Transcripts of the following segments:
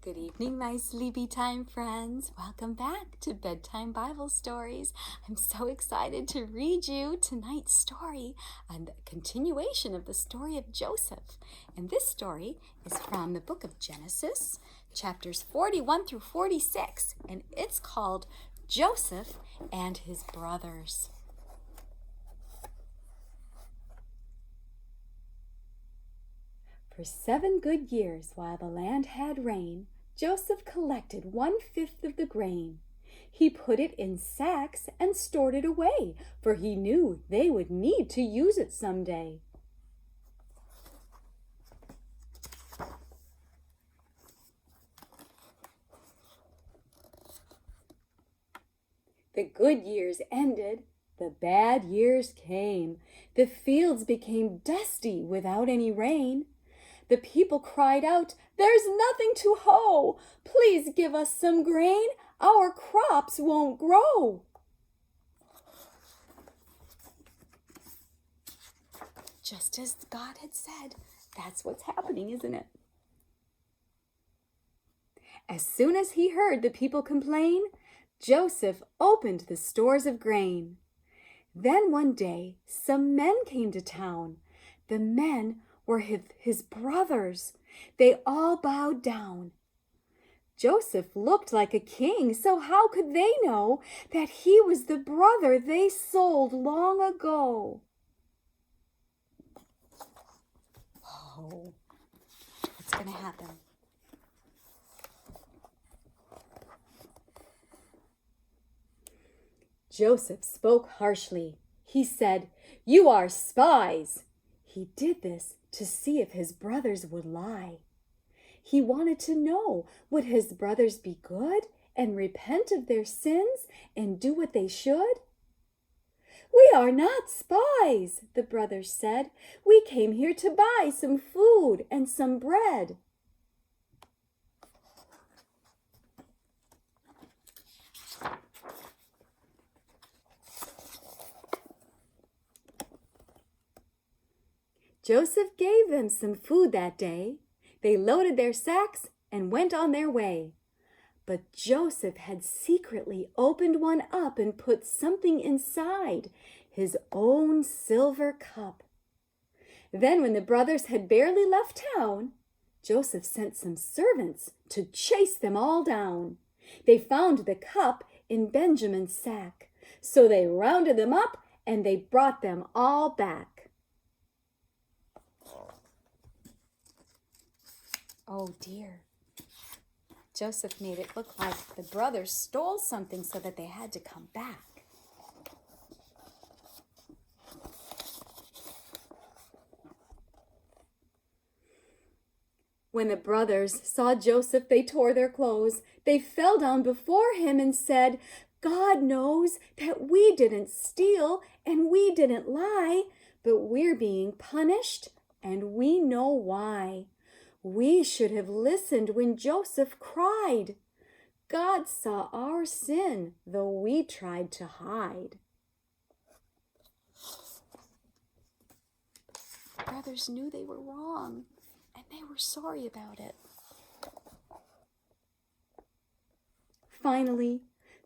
Good evening, my sleepy time friends. Welcome back to Bedtime Bible Stories. I'm so excited to read you tonight's story and a continuation of the story of Joseph. And this story is from the book of Genesis, chapters 41 through 46, and it's called Joseph and His Brothers. For 7 good years, while the land had rain, Joseph collected 1/5 of the grain. He put it in sacks and stored it away, for he knew they would need to use it someday. The good years ended. The bad years came. The fields became dusty without any rain. The people cried out, "There's nothing to hoe! Please give us some grain. Our crops won't grow." Just as God had said, that's what's happening, isn't it? As soon as he heard the people complain, Joseph opened the stores of grain. Then one day, some men came to town. The men were his brothers. They all bowed down. Joseph looked like a king, so how could they know that he was the brother they sold long ago? Oh, what's going to happen? Joseph spoke harshly. He said, "You are spies." He did this to see if his brothers would lie. He wanted to know, would his brothers be good and repent of their sins and do what they should? "We are not spies," the brothers said. "We came here to buy some food and some bread." Joseph gave them some food that day. They loaded their sacks and went on their way. But Joseph had secretly opened one up and put something inside, his own silver cup. Then when the brothers had barely left town, Joseph sent some servants to chase them all down. They found the cup in Benjamin's sack, so they rounded them up and they brought them all back. Oh dear. Joseph made it look like the brothers stole something so that they had to come back. When the brothers saw Joseph, they tore their clothes. They fell down before him and said, "God knows that we didn't steal and we didn't lie, but we're being punished and we know why. We should have listened when Joseph cried. God saw our sin, though we tried to hide." The brothers knew they were wrong, and they were sorry about it. Finally,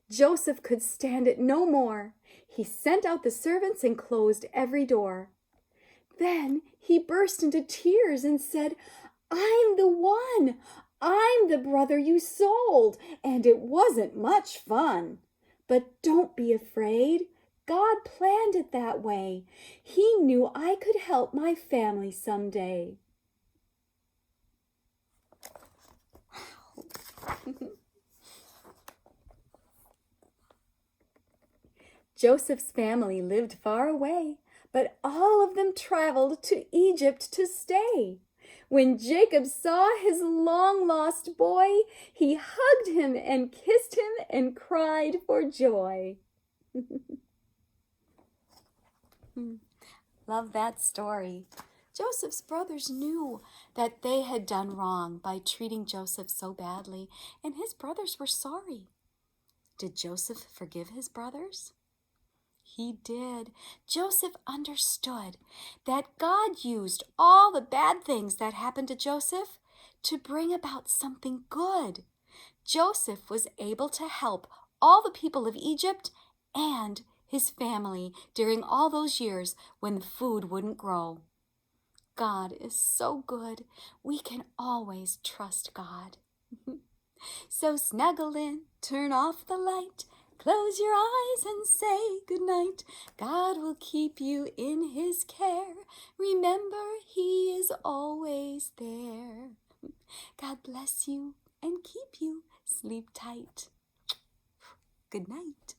Joseph could stand it no more. He sent out the servants and closed every door. Then he burst into tears and said, "I'm the one. I'm the brother you sold, and it wasn't much fun. But don't be afraid. God planned it that way. He knew I could help my family someday." Wow. Joseph's family lived far away, but all of them traveled to Egypt to stay. When Jacob saw his long-lost boy, he hugged him and kissed him and cried for joy. Love that story. Joseph's brothers knew that they had done wrong by treating Joseph so badly, and his brothers were sorry. Did Joseph forgive his brothers? He did. Joseph understood that God used all the bad things that happened to Joseph to bring about something good. Joseph was able to help all the people of Egypt and his family during all those years when the food wouldn't grow. God is so good. We can always trust God. So snuggle in, turn off the light, close your eyes and say goodnight. God will keep you in his care. Remember, he is always there. God bless you and keep you. Sleep tight. Good night.